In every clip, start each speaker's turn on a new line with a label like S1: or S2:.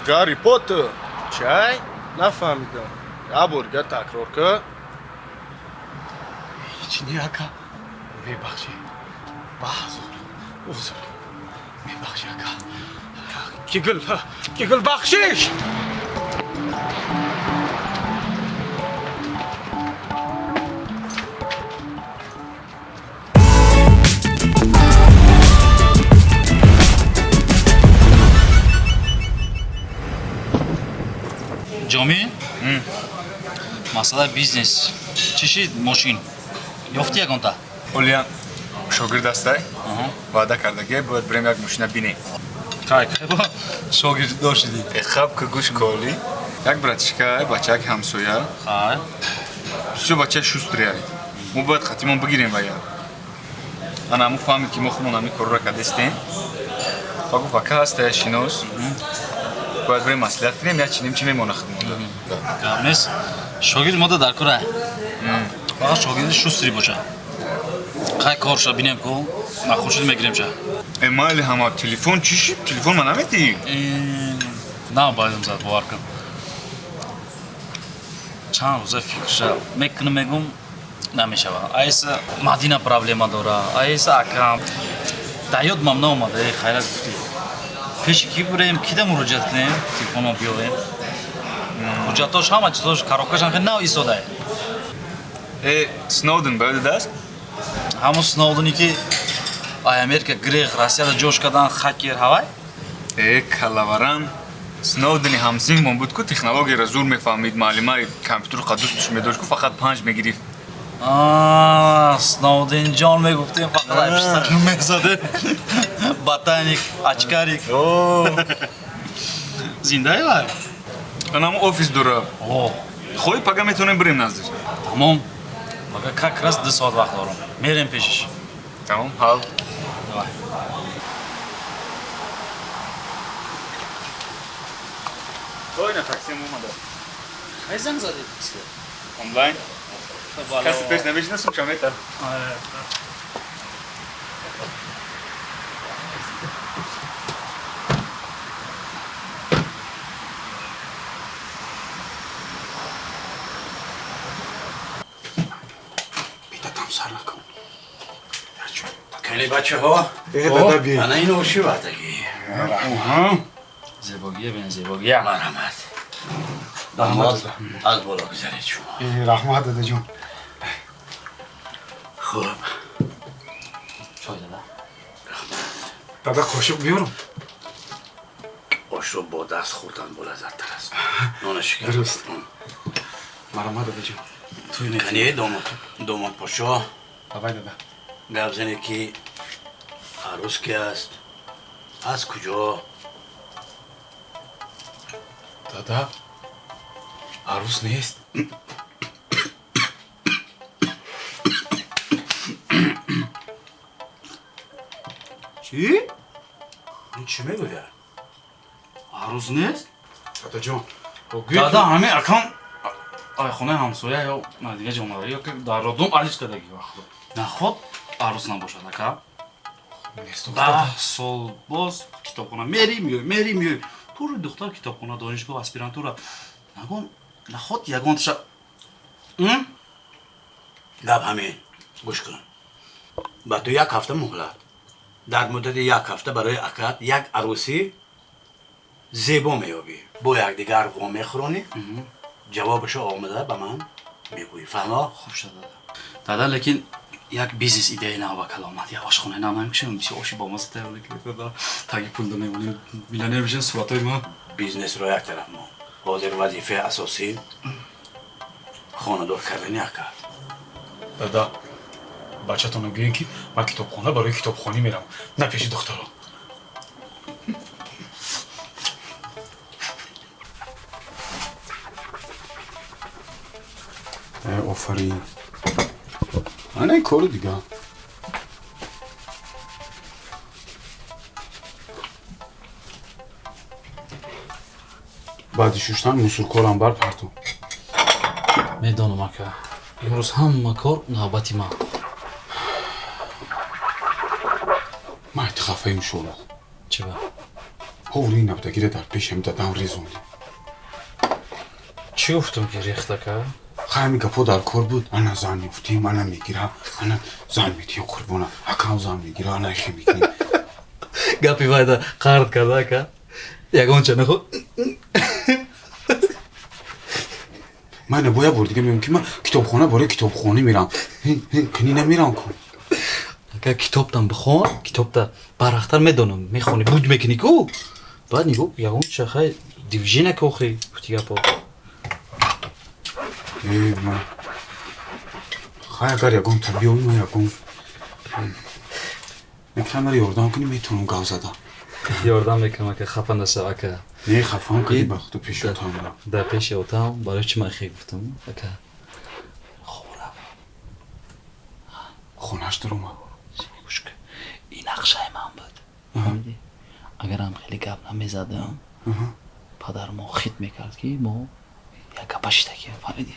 S1: Гарри Поттер. Чай? Нафамидам. Габурга такрорка.
S2: Чини ака. Мебахши. Бахзур. Узур. Мебахши ака. Кигл бахшиш.
S3: جامی؟ مسئله بیزنس چی ماشین یافتی یکان تا؟
S4: اولیا شاگرد هستی؟ وعده کردگی باید بریم یک ماشین بینیم.
S3: خیلی خیلی شاگرد داشتی.
S4: خب که گوش کالی یک براتشکه بچه یک همسویه
S3: خیلی
S4: بسیار بچه شوستریه ما باید خطیمون بگیریم باید انا همون فهمید که ما خودمون همی کار را کردستیم بگو فکر هسته شیناس باید بریم مسئولیت کنیم یا چینیم چی میمونه خودمون
S3: گرم نیست شاگرد ما در کاره فقط شاگرد شوستری باشه خیلی کارش بینیم که نخوشید میگیریم چه
S4: ایمیل همه تلفن چیش؟ تلفن من نمیتی؟
S3: نه بایدم زد باور کن چند روزه فکرشه میگم نمیشه ایس مدینه پرابلما داره ایس اکام دایود ممنوع اومده خیلی گفتی پیش کی بریم کی دم مراجعه کنیم تلفن رو بیاریم مراجعاتش همه چیزاش کاراکشان خیلی نه ایستاده
S4: سنودن باید دست؟
S3: همون سنودنی که امریکا گریغ روسیه جوش کردن خاکیر هوای
S4: کلاوران سنودنی همسینگ من بود که تکنولوژی را زور میفهمید معلومات کامپیوتر قدوستش میداشت که فقط 5 میگرفت
S3: سنودن جان میگفتیم فقط افشتر میزده باتانیک اچکاریک زنده ای بای
S4: انام آفیس داره خوی پگه میتونیم بریم نزدیک
S3: تمام مگه как раз 2 ساعت وقت دارم میریم پیشش
S4: تمام حال
S3: давай
S4: خوی نه تاکسی اومده
S3: خیلی زنگ زدی تاکسی
S4: آنلاین کسی پیش نمیشناسم شما میتر
S2: سر نکن
S5: کنی بچه ها؟
S2: دادا بی
S5: انا اینو اوشی بردگی
S3: زیباگیه بین زیباگیه
S5: مرحمت داماد از بالا بزنید شما
S2: رحمت دادا جون
S5: خوب
S3: چای داده
S2: دادا قاشق بیارم
S5: قاشق با دست خوردن بلزد تر است نانش کرد
S2: درست مرحمت دادا جون
S3: توی
S5: کنی داماد پاشا
S2: بابای دادا
S5: گپ زنه که عروس کی است از کجا
S2: دادا عروس نیست
S5: چی؟ این چی میگوید؟
S3: عروس نیست؟
S2: دادا جون
S3: دادا همه اکان خونه همسایه یا دیگه جامعه یا که در رادوم علیش کدگی وقت نه خود عروس نباشد اکا
S2: نیست دختر
S3: 10 سال باز کتابخونه میری تو رو دختر کتابخونه دانشگاه اسپیرانتورا نگون نه خود یگان تشا
S5: گپ همین گوش کن با تو 1 هفته مهلت در مدت 1 هفته برای اکد یک عروسی زیبا میابی با یکدیگر وام میخورانی جوابشو آمده به من میگویی فهمه؟
S3: خوب شد دادا لیکن یک بیزنس ایده نه با کلامت یا آشخونه نه نمیشه میشه آشی با ما ستاره که دادا تاگی پول نمیمونیم میلیونر میشن صورتای ما
S5: بیزنس رو یک طرف ما حاضر وظیفه اساسی خانه‌دار کردن اکد
S2: دادا بچه‌تون میگین که من کتابخونه برای کتابخوانی میرم نه پیش دخترا آفرین من این کارو دیگه بعد شوشتن مسور کارم بر پرتو
S3: میدونم اکا امروز همه کار نوبتی من
S2: من خفه ایم شورا
S3: چه با
S2: ҳовлӣ навдагира дар пешам дадам резони.
S3: چی گفتم که ریخته که؟
S2: хайми гапо дар кор буд, ана зан ёфтем, ана мегира, ана зан метиҳ қурбона, акам зан мегира, ана ихе мекунем.
S3: گپی باید قرد کرده که؟ یگان چه نخو؟
S2: ман набоя бор дига мегӯям ки ман китобхона барои китобхонӣ мерам. кунӣ намерам кун.
S3: اگه کتابتان بخون، کتابتا برختر میدونم میخونی بود میکنی کو؟ بعد نگو یگان چه خیلی دیوژینه که آخری گفتی گپا.
S2: ман хай агар ягон табиёй ма ягон мекунам маро ёрдам кунӣ метавонам гап зада.
S3: یاردم میکنم که خفه نشه که
S2: не хафам кунӣ ба худо пеш отам
S3: در پیش اوتام برای چی من خیلی گفتم که خوب رفت
S2: хонаш даромад.
S3: گوش کن این نقشه من بود فهمیدی؟ اگر هم خیلی گپ نمیزدم پدر ما خیت میکرد که ما یک گپشتکی فهمیدی؟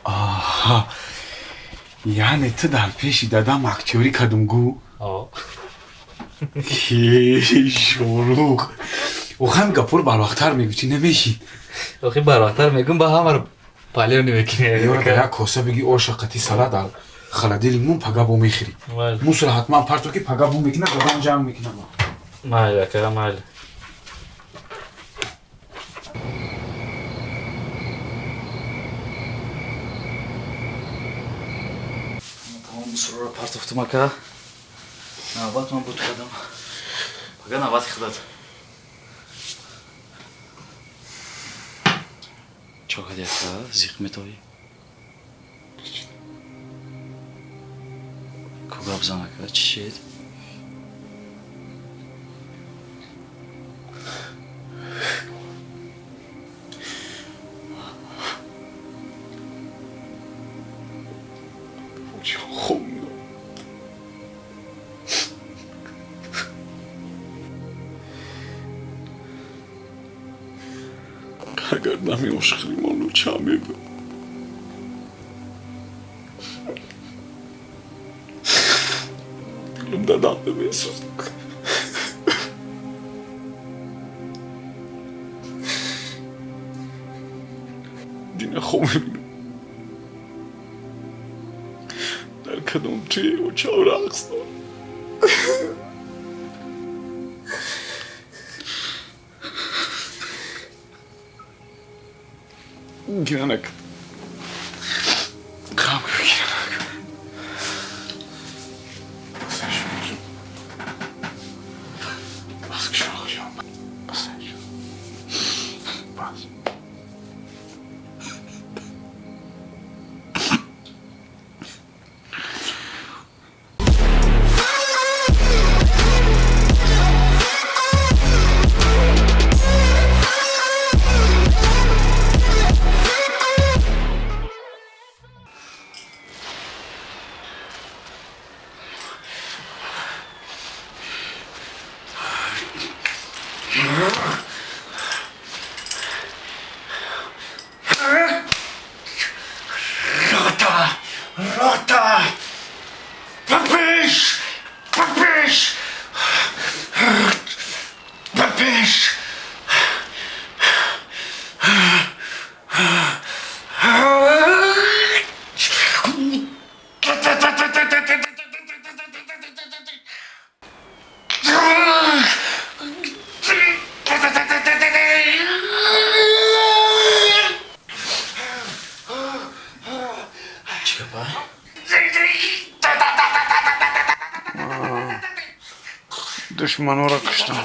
S2: аҳа яъне ту дар пеши дадам актёрӣ кардумгӯ. шорух охам гапоро барвақттар мегӯ чӣ намешӣ?
S3: آخه براتر میگم با همه رو پالیو نمیکنی
S2: ёра дар як коса биги оша қати салат дар холодильник мун пагабо мехӯрӣ. мусора ҳатман парто ки пагабо мекунад дадам ҷамъ мекунам.
S3: майли ака майли тамом мусорро партофтум ака навбат ман буд кардам ага навбати худат чо кади ака зиқ метоӣ ку гап зан ака чӣ шед
S2: агар намеошхирӣ мону ча мебу дилам дадам намесӯз. дина хоб мебинам дар кадом туи очав рақс дорам. Гиранак. Гам гиранак. Бас кшохшам. Басаш. Бас. Рота! Попиш! Попиш! Попиш! Душманора кыштам.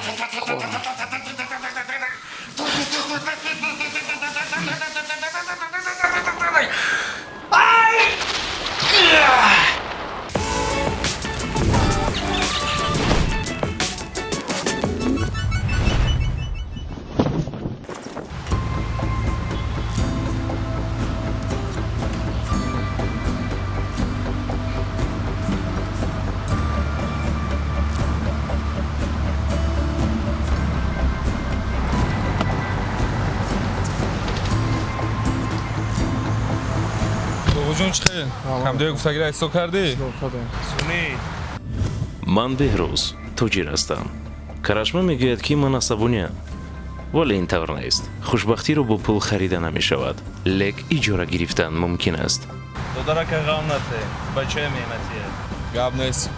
S6: جون چه همدیگه گفتگیره حساب کردی؟
S7: من بهروز توجیر هستم. карашма мегӯяд ки ман асабониам, вале ин тавр нест. хушбахтиро бо пул харида намешавад, лек иҷора гирифтан мумкин аст.
S6: додарака ғам нате, бачаи меҳнатие. Гап нест.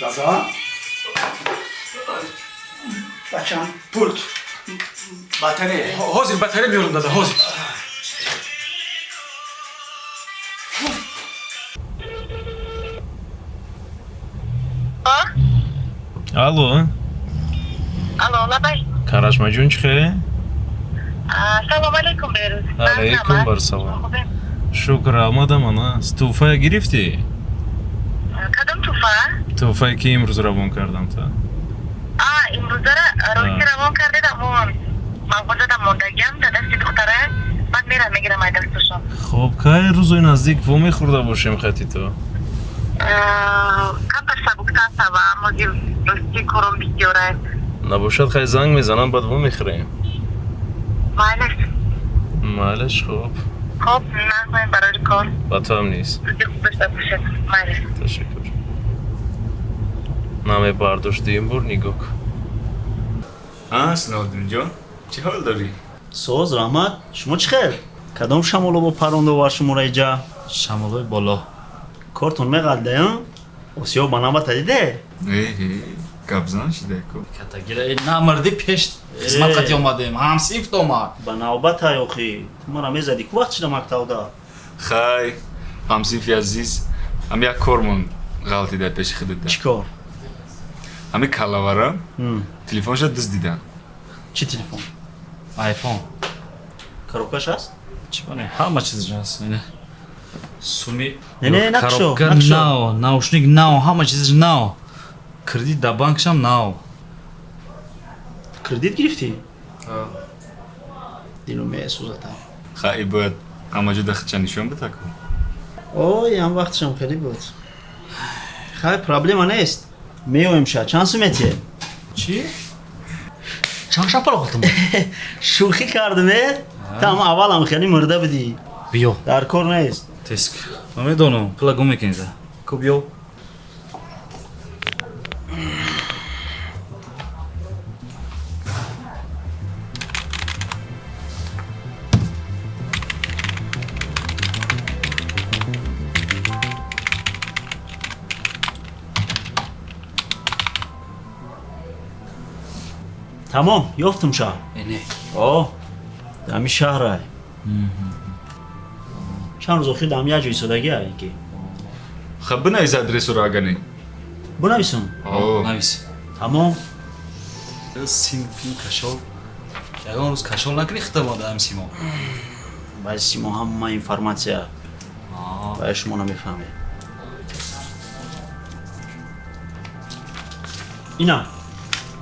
S5: دادا بچم پولت باتری
S2: ҳозир батарея меорам дада, ҳозир.
S6: алло,
S8: алло, лабай.
S6: карашмаҷон чӣ хе?
S8: Салом алейкум берӯз.
S6: алайкум барсалом. шукр, омадам ана. Тӯҳфа гирифтӣ?
S8: Кадом тӯҳфа?
S6: Тӯҳфае ки имрӯз равон кардам та.
S8: Имрӯзара роҳи равон кардедам, мағозада мондагиам, да дасти духтара, баъд мерам мегирам ай дастушон.
S6: хоб кай рӯзои наздик вомехӯрда бошем хати то?
S8: Камтар сабуктар сава, аммо рости кором бисёрай.
S6: набошад хай занг мезанам, баъд вомехӯрем.
S8: Майлес.
S6: майлеш, хоб.
S8: Хоб, назмаем барои кор.
S6: ба туам низ.
S8: Рӯзи хуб дошта бошед. Майлес.
S6: ташаккур. намебардошти ин бор нигоҳ кун.
S4: Синодимҷон, чӣ ҳол дорӣ?
S9: соз раҳмат, шумо чӣ хел? Кадом шамоло бо парондовар шуморо иҷа?
S3: шамолои боло.
S9: Кортон меғалда, осиё ба навбата диде?
S4: гапзан шидаку.
S3: катагира намарди пеш хизматкати омадем, ҳамсифт омад.
S9: Ба навбата ёхи, ту мара мезади ку вақт шида мактабда?
S4: хай ҳамсинфи азиз, ҳам як кор монд ғалтида пеши худуда.
S9: Чӣ кор?
S4: ҳами калавара телефонша дуздидан.
S3: чӣ телефон? айфон.
S9: Коробкаш аст?
S3: чӣ бане, ҳама чизш аст. суми
S9: Не, накшо,
S3: коробка
S9: накшо.
S3: нав, наушник нав, ҳама чизш нав. кредит да банкшам нав.
S9: Кредит гирифтӣ? дилу месӯзад.
S4: хай бояд ҳамаҷода хича нишон битаку.
S9: ой, ам вақтшам хеле буд. хай, проблема нест. меоем ша, чанд сумете?
S3: чӣ? чанд шапал охтам?
S9: шӯхӣ кардум, там аввалам хеле мурда будӣ.
S3: биё.
S9: дар кор нест.
S3: теск. ман медонам, пила гум мекунеда. ку биё.
S9: тамом, ёфтум ша.
S3: эне.
S9: о, дами шаҳрай. чанд рӯз охир дам як ҷои истодагиай ки.
S4: хаб бинавис адресуро агаре.
S9: бинависам.
S3: навис.
S9: тамом.
S3: синфи кашол. ягон рӯз кашол накунӣ хитомада ҳамсимо.
S9: баъди симо ҳама информатсия баъди шумо намефаҳме. ина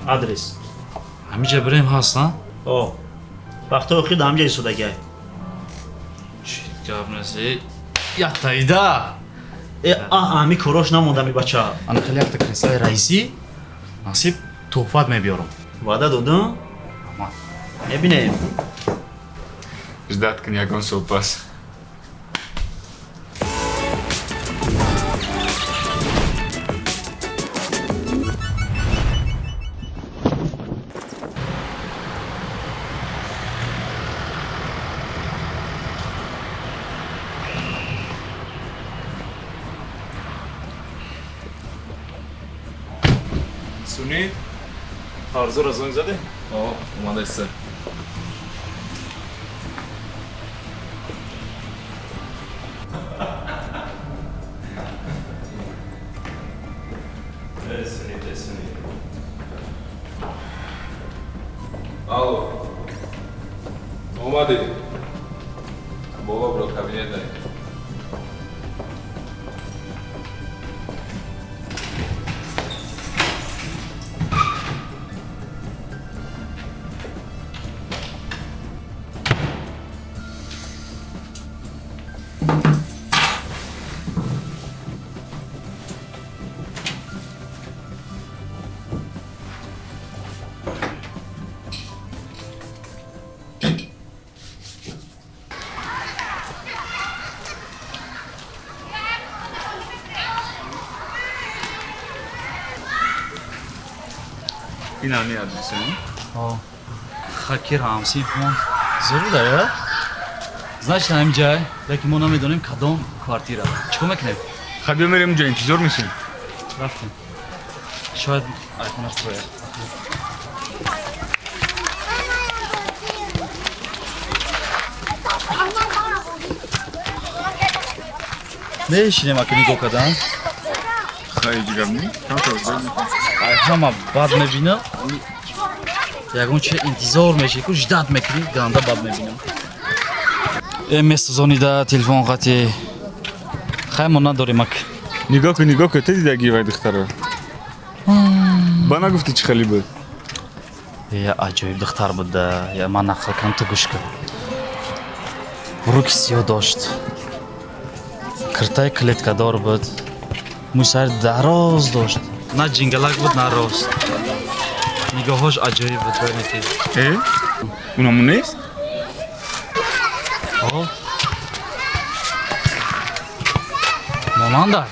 S9: адрес.
S3: ҳамиҷа бирем ҳаст, а?
S9: о, вақтҳои охир да ҳамҷа истодагиай.
S3: чӣ гап нест? яттаида.
S9: ҳами корош намонда ми бача.
S3: ана хеле якта креслаи раисӣ насиб тӯҳфат мебиёрам.
S9: ваъда додам? ببینیم
S4: Ждать коньяком сопас.
S6: سونی آرزو را زنگ زده؟ اومده است. الو اومدی بابا برو کابینت داری این همه آدرسه
S3: خاکی رامسی فون ضرور داره значит همین جای لیکن ما نمیدونیم کدام کوارتیره چیکار میکنیم
S4: خب بیا میریم اونجا انتظار میشیم
S3: رفتیم شاید آیفونش باید نشینیم اکنی نگاه کردن
S4: خیلی جگرمی
S3: همه بد میبینم یکون چه انتظار میشه که جدت میکنی گنده بد میبینم مثل زونیده تلفن قطعی خیلی ما نداریم اک
S4: نگاه که تو دیدگی وای دختره با نگفتی چه خیلی بود
S3: یا عجایب دختر بوده یا من نقل کنم تو گوش کن روکی سیاه داشت کرتای کلیتکه دار بود موسر دراز داشت نه جنگلک بود نه راست نگاهاش عجایب بود ببینید
S4: اونمون نیست؟
S3: مامانده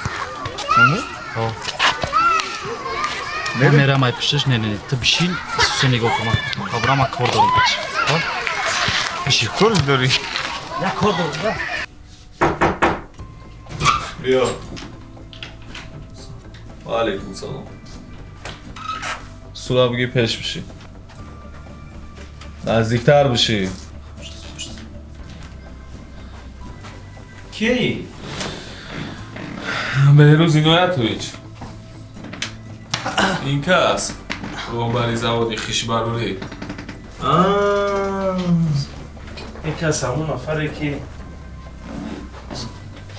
S3: من میرم ای پشتش نه تو بشین سوسه نگاه کنم خبرم کار دارم بشین
S4: کار داری؟
S3: یک کار دارم
S6: بیا علیکم سلام سولا بگی پیش بشی نزدیکتر بشی
S9: کی؟
S6: بهروز اینایتویچ این کس روبری زوادی خیش بروری
S10: یکی از همون نفره که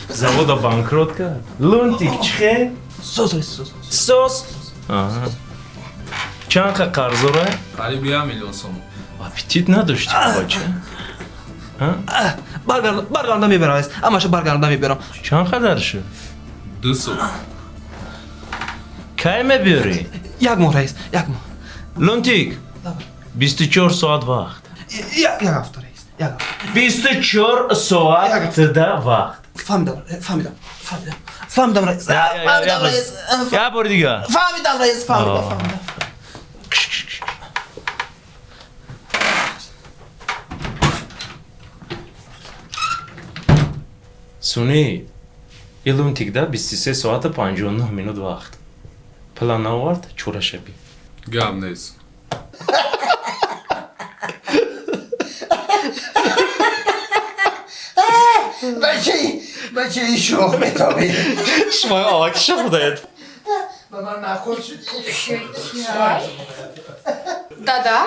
S10: زواد بانکروت کرد لونتیک چخه؟ سوس چند قرض راه؟
S6: قریب 1 میلیون سوم
S10: اپیتیت نداشتی باچه؟
S11: برگرده میبرم رئیس اماشو برگرده میبرم
S10: چند قدر شد؟
S6: 2 سوم
S10: کی میبری؟
S11: 1 ماه رئیس 1 ماه
S10: لونتیک 24 ساعت وقت
S11: یک هفته رئیس 1 هفته
S10: 24 ساعت ده وقت
S11: فهمیدم رئیس
S10: یه بار دیگه
S11: فهمیدم رئیس فهمیدم
S10: سونی یه لونتیک ده 23 ساعت 59 minut وقت پلان آورد چوره شبی
S6: گم نیست
S5: بچه این شوق بتابی
S10: شما آقا که شما داید
S5: به من نخور شد
S12: دادا